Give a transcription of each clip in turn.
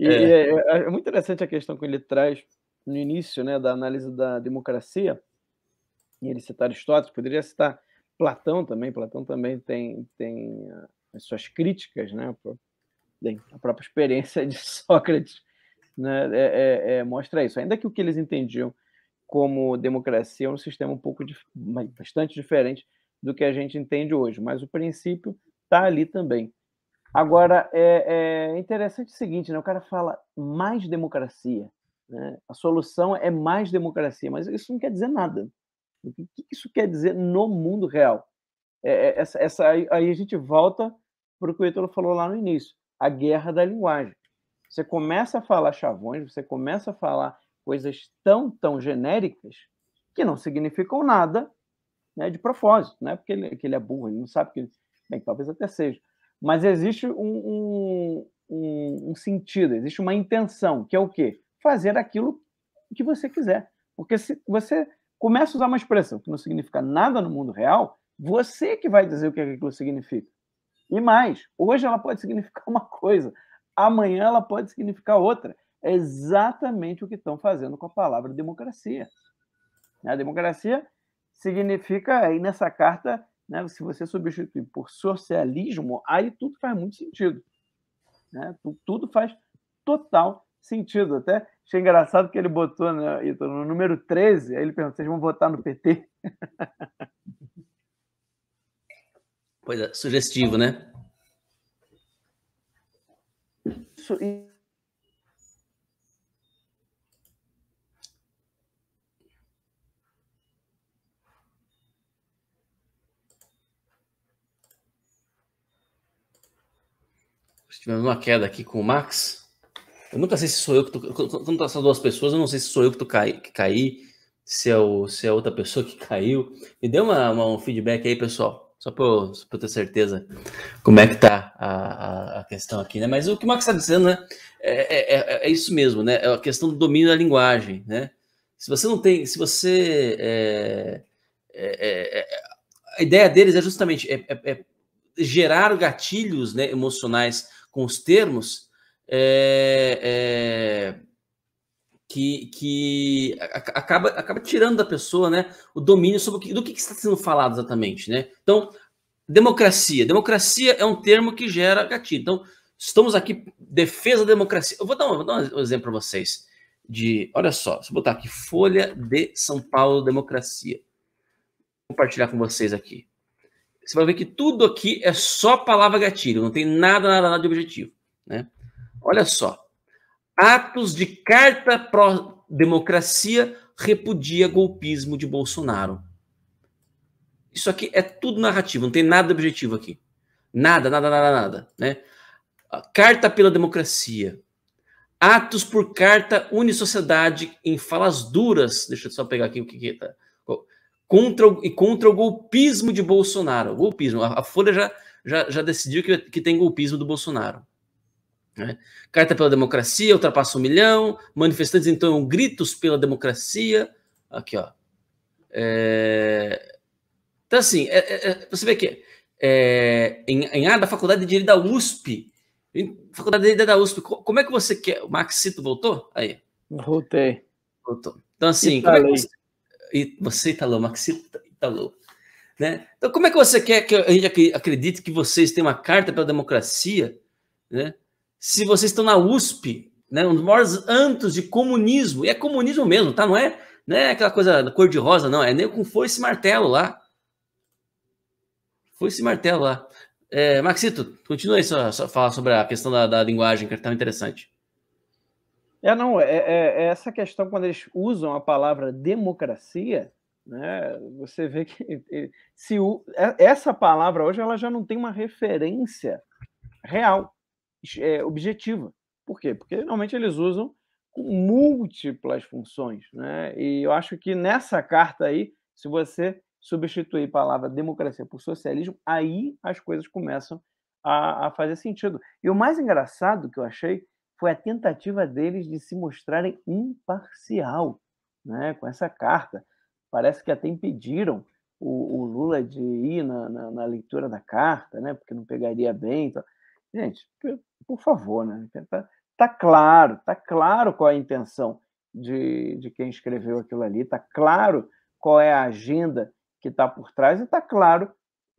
E é muito interessante a questão que ele traz no início, né, da análise da democracia, e ele cita Aristóteles, poderia citar Platão também tem as suas críticas, né, bem, a própria experiência de Sócrates, né, mostra isso. Ainda que o que eles entendiam como democracia é um sistema um pouco bastante diferente do que a gente entende hoje, mas o princípio está ali também. Agora, é interessante o seguinte, né, o cara fala mais democracia, né, a solução é mais democracia, mas isso não quer dizer nada. O que isso quer dizer no mundo real? Aí a gente volta para o que o Ítalo falou lá no início, a guerra da linguagem. Você começa a falar chavões, você começa a falar coisas tão genéricas que não significam nada, né, de propósito, não é porque ele é burro, ele não sabe que... Bem, talvez até seja. Mas existe um sentido, existe uma intenção, que é o quê? Fazer aquilo que você quiser. Porque se você começa a usar uma expressão que não significa nada no mundo real, você que vai dizer o que aquilo significa. E mais, hoje ela pode significar uma coisa, amanhã ela pode significar outra. É exatamente o que estão fazendo com a palavra democracia. A democracia significa, aí nessa carta, né, se você substituir por socialismo, aí tudo faz muito sentido. Né? Tudo faz total sentido. Até achei engraçado que ele botou, né, no número 13, aí ele perguntou: vocês vão votar no PT? Pois é, sugestivo, né? Isso, Tivemos uma queda aqui com o Max. Eu nunca sei se sou eu que tu... Quando tá essas duas pessoas, eu não sei se sou eu que caí, se é outra pessoa que caiu. Me dê um feedback aí, pessoal. Só pra eu ter certeza como é que tá a questão aqui, né? Mas o que o Max está dizendo, né? É isso mesmo, né? É a questão do domínio da linguagem, né? Se você não tem... Se você... a ideia deles é justamente gerar gatilhos, né, emocionais com os termos que acaba tirando da pessoa, né, o domínio sobre do que está sendo falado exatamente, né? Então, democracia é um termo que gera gatilho. Então, estamos aqui, defesa da democracia. Eu vou dar um exemplo para vocês. Olha só, se eu botar aqui, Folha de São Paulo, democracia. Vou compartilhar com vocês aqui. Você vai ver que tudo aqui é só palavra gatilho, não tem nada de objetivo, né? Olha só. Atos de carta pró-democracia repudia golpismo de Bolsonaro. Isso aqui é tudo narrativo, não tem nada de objetivo aqui. Nada, né? Carta pela democracia. Atos por carta une sociedade em falas duras. Deixa eu só pegar aqui o que tá. Contra o golpismo de Bolsonaro. Golpismo. A Folha já decidiu que tem golpismo do Bolsonaro. Né? Carta pela democracia, ultrapassa 1 milhão. Manifestantes, então, gritos pela democracia. Aqui, ó. Então, assim, você vê que da Faculdade de Direito da USP. Faculdade de Direito da USP. Como é que você quer? O Maxito voltou? Aí. Voltei. Voltou. Então, assim, como é que você Italou, Maxito Italou. Né? Então, como é que você quer que a gente acredite que vocês têm uma carta pela democracia, né? Se vocês estão na USP, né? Um dos maiores antros de comunismo, e é comunismo mesmo, tá? Não é aquela coisa da cor-de-rosa, não, é nem com foice e martelo lá. Foice e martelo lá. Maxito, continua aí só falar sobre a questão da linguagem, que é tão interessante. Essa questão, quando eles usam a palavra democracia, né, você vê que essa palavra hoje ela já não tem uma referência real, objetiva. Por quê? Porque normalmente eles usam com múltiplas funções, né? E eu acho que nessa carta aí, se você substituir a palavra democracia por socialismo, aí as coisas começam a fazer sentido. E o mais engraçado que eu achei foi a tentativa deles de se mostrarem imparcial, né, com essa carta. Parece que até impediram o Lula de ir na leitura da carta, né, porque não pegaria bem. Então... Gente, por favor, né? Tá está claro qual é a intenção de quem escreveu aquilo ali, está claro qual é a agenda que está por trás e está claro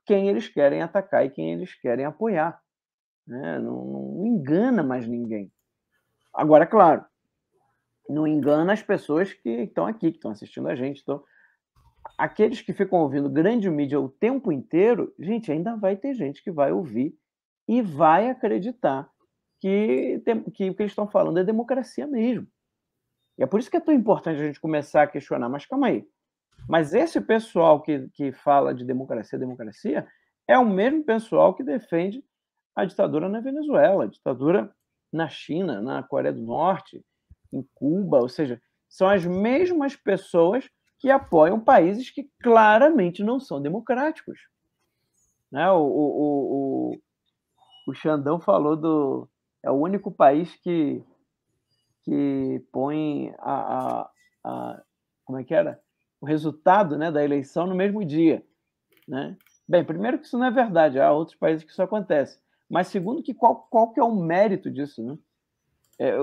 quem eles querem atacar e quem eles querem apoiar, né? Não engana mais ninguém. Agora, claro, não engana as pessoas que estão aqui, que estão assistindo a gente. Então, aqueles que ficam ouvindo grande mídia o tempo inteiro, gente, ainda vai ter gente que vai ouvir e vai acreditar que o que eles estão falando é democracia mesmo. E é por isso que é tão importante a gente começar a questionar. Mas calma aí. Mas esse pessoal que fala de democracia, é o mesmo pessoal que defende a ditadura na Venezuela, a ditadura na China, na Coreia do Norte, em Cuba. Ou seja, são as mesmas pessoas que apoiam países que claramente não são democráticos. Né? O Xandão falou é o único país que põe como é que era? O resultado, né, da eleição no mesmo dia. Né? Bem, primeiro que isso não é verdade, há outros países que isso acontece. Mas segundo, que qual que é o mérito disso? Né?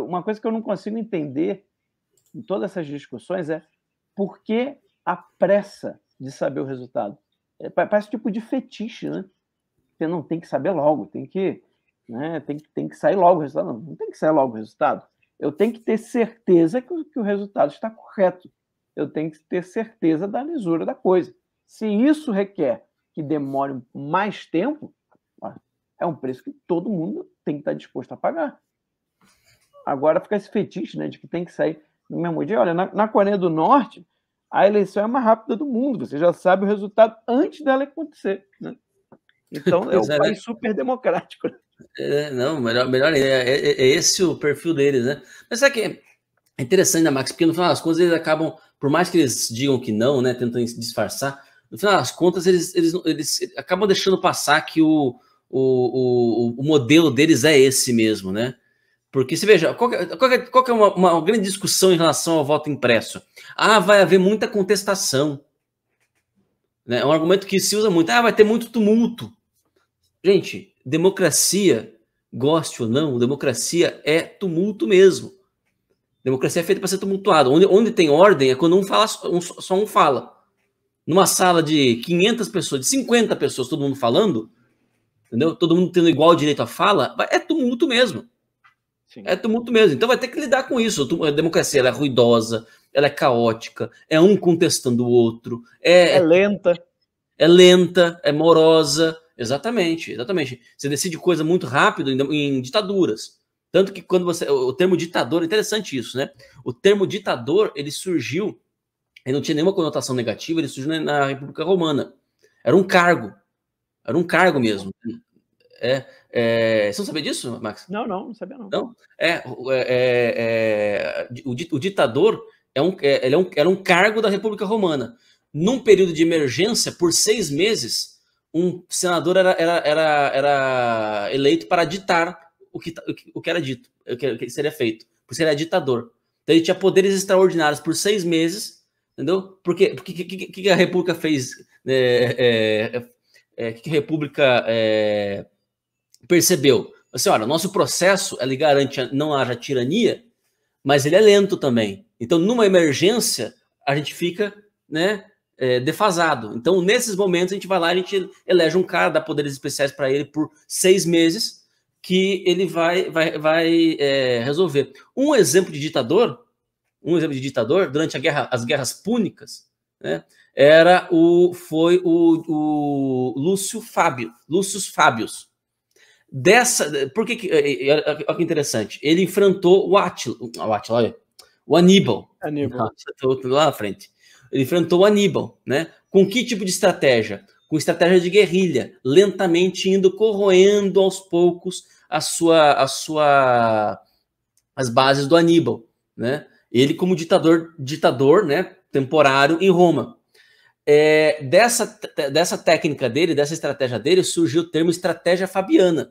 Uma coisa que eu não consigo entender em todas essas discussões é por que a pressa de saber o resultado? Parece tipo de fetiche, né? Você não tem que saber logo, tem que sair logo o resultado. Não tem que sair logo o resultado. Eu tenho que ter certeza que o resultado está correto. Eu tenho que ter certeza da lisura da coisa. Se isso requer que demore mais tempo, é um preço que todo mundo tem que estar disposto a pagar. Agora fica esse fetiche, né, de que tem que sair no mesmo dia. Olha, na Coreia do Norte, a eleição é a mais rápida do mundo. Você já sabe o resultado antes dela acontecer. Né? Então, é um país super democrático. Não, melhor é esse o perfil deles, né? Mas sabe que é interessante, né, Max? Porque no final das contas eles acabam, por mais que eles digam que não, né, tentam se disfarçar, no final das contas eles acabam deixando passar que o modelo deles é esse mesmo, né? Porque você veja, qual que é uma grande discussão em relação ao voto impresso? Vai haver muita contestação. Né? É um argumento que se usa muito. Vai ter muito tumulto. Gente, democracia, goste ou não, democracia é tumulto mesmo. Democracia é feita para ser tumultuada. Onde tem ordem é quando só um fala. Numa sala de 500 pessoas, de 50 pessoas, todo mundo falando, entendeu? Todo mundo tendo igual direito à fala, é tumulto mesmo. Sim. É tumulto mesmo. Então vai ter que lidar com isso. A democracia ela é ruidosa, ela é caótica, é um contestando o outro. É lenta. É lenta, é morosa. Exatamente. Você decide coisa muito rápido em ditaduras. Tanto que quando o termo ditador, é interessante isso, né? O termo ditador, ele surgiu, ele não tinha nenhuma conotação negativa, ele surgiu na República Romana. Era um cargo mesmo. Você não sabia disso, Max? Não sabia não. Não? O ditador era um cargo da República Romana. Num período de emergência, por 6 meses, um senador era eleito para ditar o que era dito, o que seria feito, porque ele era ditador. Então ele tinha poderes extraordinários por 6 meses, entendeu? Porque que a República fez? Que a República percebeu? Assim, olha, o nosso processo ele garante não haja tirania, mas ele é lento também. Então, numa emergência, a gente fica, né, defasado. Então, nesses momentos, a gente vai lá, a gente elege um cara, dá poderes especiais para ele por 6 meses, que ele vai resolver. Um exemplo de ditador, durante as guerras púnicas, né, foi o Lúcio Fábios. Olha que interessante. Ele enfrentou o Aníbal. Estou lá na frente. Ele enfrentou o Aníbal, né? Com que tipo de estratégia? Com estratégia de guerrilha, lentamente indo corroendo aos poucos as bases do Aníbal, né? Ele como ditador, né? Temporário em Roma. Dessa técnica dele, dessa estratégia dele, surgiu o termo estratégia fabiana.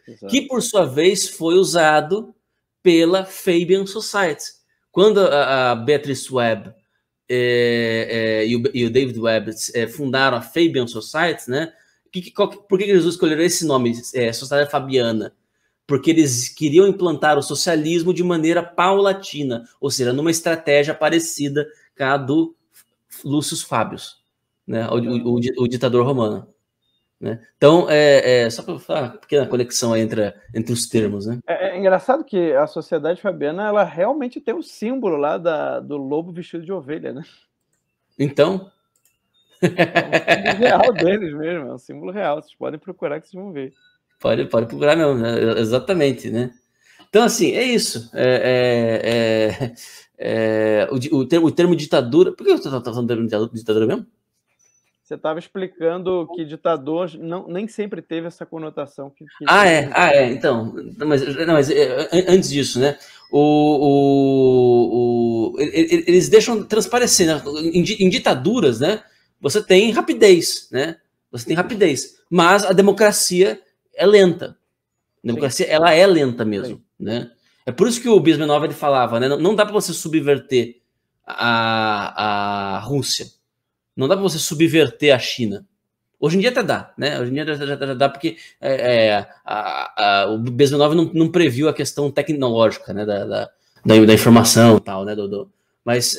Exato. Que por sua vez foi usado pela Fabian Society. Quando a Beatrice Webb e o David Webb fundaram a Fabian Society, né? Por que eles escolheram esse nome, Sociedade Fabiana? porque eles queriam implantar o socialismo de maneira paulatina, ou seja, numa estratégia parecida com a do Lúcio Fábios, né, o ditador romano. Né? Então, só para falar uma pequena conexão aí entre os termos. Né? É engraçado que a Sociedade Fabiana, ela realmente tem o símbolo lá do lobo vestido de ovelha, né? Então... É um símbolo real deles mesmo, é um símbolo real. Vocês podem procurar que vocês vão ver. Pode procurar mesmo, né? Exatamente, né? Então, assim, é isso. O termo ditadura... Por que eu estou falando do termo ditadura mesmo? Você estava explicando que ditador nem sempre teve essa conotação. Então, mas antes disso, né? Eles deixam transparecer, né? Em ditaduras, né? Você tem rapidez, né? Você tem rapidez, mas a democracia é lenta. A democracia, ela é lenta mesmo, né? É por isso que o Bizmenov ele falava, né? Não dá para você subverter a Rússia. Não dá para você subverter a China. Hoje em dia até dá, né? Hoje em dia já dá porque o Bezmenov não previu a questão tecnológica, né? Da informação e tal, né? Mas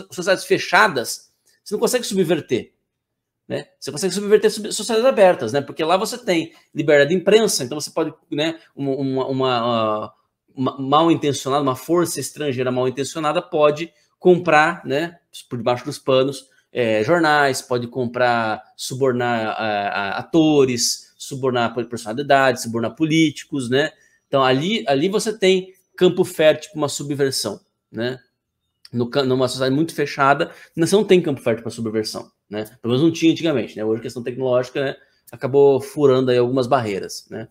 sociedades fechadas, você não consegue subverter, né? Você consegue subverter sociedades abertas, né? Porque lá você tem liberdade de imprensa, então você pode, né? Uma mal intencionada, uma força estrangeira mal intencionada pode comprar, né? Por debaixo dos panos, jornais, pode comprar, subornar atores, subornar personalidades, subornar políticos, né? Então ali você tem campo fértil para uma subversão, né? Numa sociedade muito fechada, você não tem campo fértil para subversão, né? Pelo menos não tinha antigamente, né? Hoje a questão tecnológica, né, acabou furando aí algumas barreiras, né?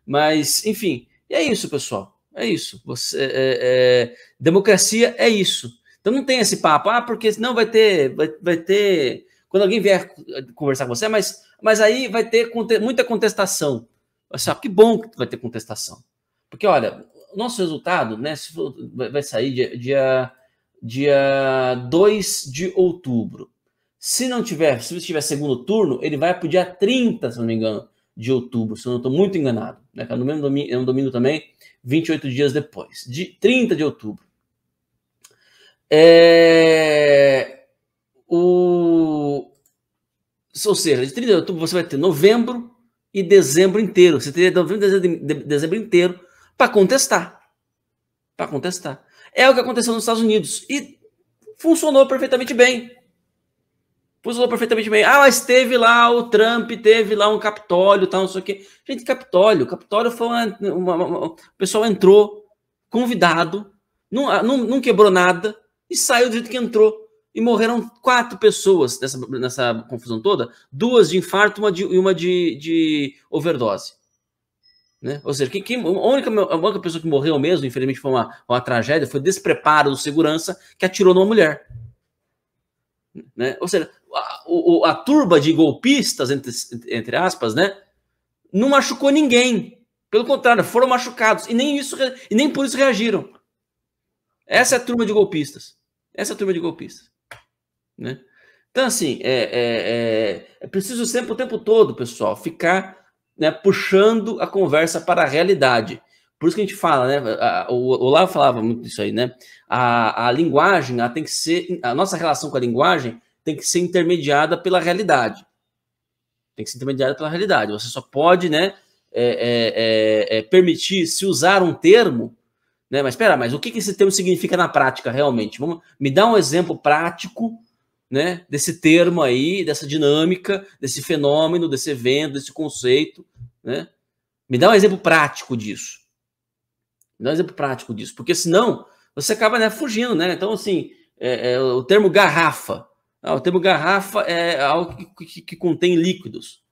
Mas, enfim, é isso, pessoal. É isso. Democracia é isso. Então não tem esse papo, porque senão vai ter. Quando alguém vier conversar com você, mas aí vai ter muita contestação. Que bom que vai ter contestação. Porque, olha, o nosso resultado, né, vai sair dia 2 de outubro. Se tiver segundo turno, ele vai para o dia 30, se não me engano, de outubro, se eu não estou muito enganado. Né? No mesmo domingo, é um domingo também, 28 dias depois. De 30 de outubro. Ou seja, de 30 de outubro você vai ter novembro e dezembro inteiro. Você teria novembro e dezembro inteiro para contestar. É o que aconteceu nos Estados Unidos. E funcionou perfeitamente bem. Mas teve lá o Trump, teve lá um Capitólio, tal, não sei o quê. Gente, Capitólio foi o pessoal entrou convidado, não quebrou nada e saiu do jeito que entrou. E morreram 4 pessoas nessa confusão toda, 2 de infarto e uma de overdose. Né? Ou seja, a única pessoa que morreu mesmo, infelizmente foi uma tragédia, foi despreparo do segurança que atirou numa mulher. Né? Ou seja, a turba de golpistas, entre aspas, né, não machucou ninguém. Pelo contrário, foram machucados. E nem por isso reagiram. Essa é a turma de golpistas. Né? Então, assim, é preciso sempre, o tempo todo, pessoal, ficar, né, puxando a conversa para a realidade. Por isso que a gente fala, né? O Olavo falava muito disso aí, né? A linguagem, ela tem que ser. A nossa relação com a linguagem tem que ser intermediada pela realidade. Você só pode, né, permitir se usar um termo, né? Mas espera, o que esse termo significa na prática realmente? Me dá um exemplo prático, né, desse termo aí, dessa dinâmica, desse fenômeno, desse evento, desse conceito, né? Me dá um exemplo prático disso. Porque senão você acaba, né, fugindo, né? Então, assim, o termo garrafa. O termo garrafa é algo que contém líquidos.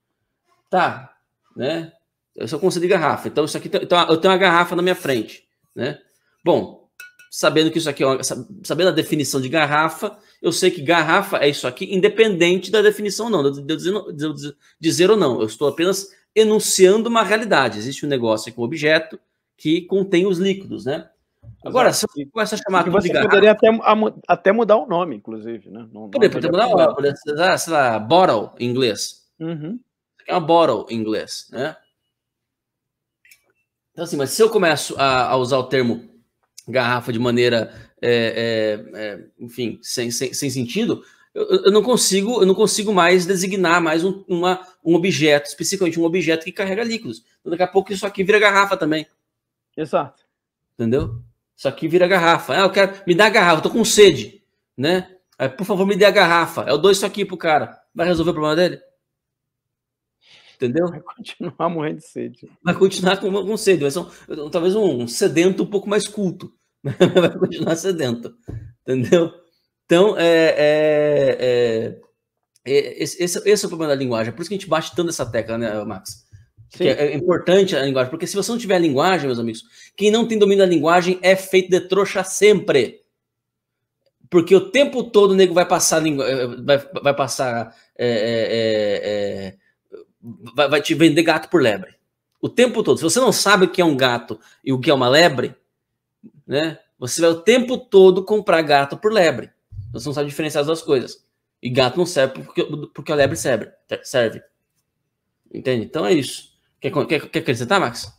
Tá, né? Eu só consigo garrafa. Então, isso aqui, eu tenho uma garrafa na minha frente, né? Bom, sabendo que isso aqui, sabendo a definição de garrafa, eu sei que garrafa é isso aqui, independente da definição ou não, de eu dizer ou não. Eu estou apenas enunciando uma realidade. Existe um negócio aqui, um objeto que contém os líquidos, né? Agora, se eu começar a chamar tudo de garrafa... Você poderia até mudar o nome, inclusive, né? Poderia mudar o nome, sei lá, bottle em inglês. Uhum. É uma bottle em inglês, né? Então, assim, mas se eu começo a usar o termo garrafa de maneira, enfim, sem sentido, eu não consigo mais designar mais um objeto, especificamente um objeto que carrega líquidos. Então, daqui a pouco isso aqui vira garrafa também. Exato. Entendeu? Isso aqui vira garrafa. Ah, eu quero, me dá a garrafa, eu tô com sede, né? Aí, por favor, me dê a garrafa. Eu dou isso aqui pro cara. Vai resolver o problema dele? Entendeu? Vai continuar morrendo de sede. Vai continuar com sede. Vai ser talvez um sedento um pouco mais culto. Vai continuar sedento. Entendeu? Então, esse é o problema da linguagem. É por isso que a gente bate tanto essa tecla, né, Max? Que é importante a linguagem. Porque se você não tiver a linguagem, meus amigos, quem não tem domínio da linguagem é feito de trouxa sempre. Porque o tempo todo o nego vai passar vai passar vai te vender gato por lebre. O tempo todo. Se você não sabe o que é um gato e o que é uma lebre, né? Você vai o tempo todo comprar gato por lebre. Você não sabe diferenciar as duas coisas. E gato não serve porque a lebre serve. Entende? Então é isso. Quer acrescentar, Max?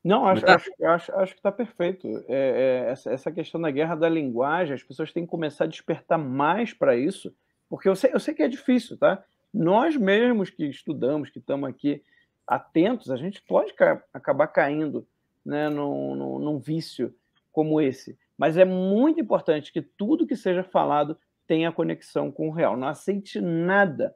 Não, acho que está perfeito. Essa questão da guerra da linguagem, as pessoas têm que começar a despertar mais para isso, porque eu sei que é difícil, tá? Nós mesmos que estudamos, que estamos aqui atentos, a gente pode acabar caindo, né, num vício como esse. Mas é muito importante que tudo que seja falado tenha conexão com o real. Não aceite nada,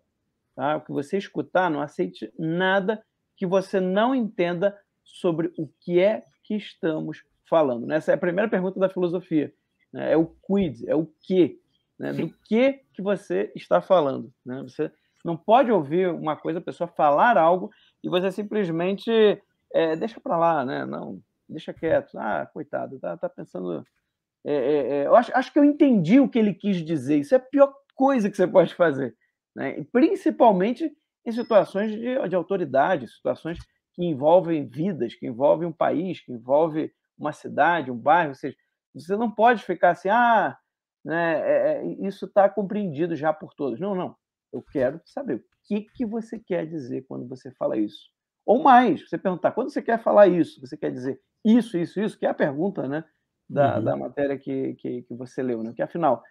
tá? O que você escutar, não aceite nada que você não entenda sobre o que é que estamos falando, né? Essa é a primeira pergunta da filosofia, né? É o quid, é o que, né? Do que você está falando, né? Você não pode ouvir uma coisa, a pessoa falar algo e você simplesmente deixa para lá, né? Não, deixa quieto. Ah, coitado, tá pensando... eu acho que eu entendi o que ele quis dizer. Isso é a pior coisa que você pode fazer, né? E principalmente em situações de autoridade, situações que envolvem vidas, que envolvem um país, que envolve uma cidade, um bairro. Ou seja, você não pode ficar assim, né, isso está compreendido já por todos. Não, não. Eu quero saber o que você quer dizer quando você fala isso. Ou mais, você perguntar, quando você quer falar isso, você quer dizer isso, que é a pergunta, né, da matéria que você leu, né? Que afinal,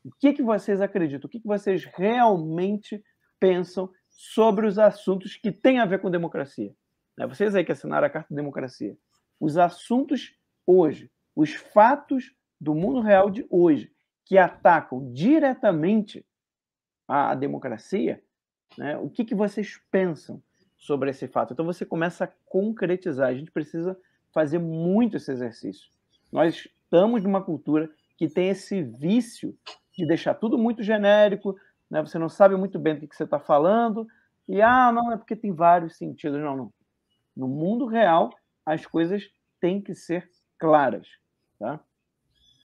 o que vocês acreditam? O que vocês realmente pensam sobre os assuntos que têm a ver com democracia? Vocês aí que assinaram a Carta de Democracia, os assuntos hoje, os fatos do mundo real de hoje, que atacam diretamente a democracia, né? O que vocês pensam sobre esse fato? Então você começa a concretizar. A gente precisa fazer muito esse exercício. Nós estamos numa cultura que tem esse vício de deixar tudo muito genérico, né? Você não sabe muito bem do que você está falando, e não, é porque tem vários sentidos. Não, não. No mundo real, as coisas têm que ser claras, tá?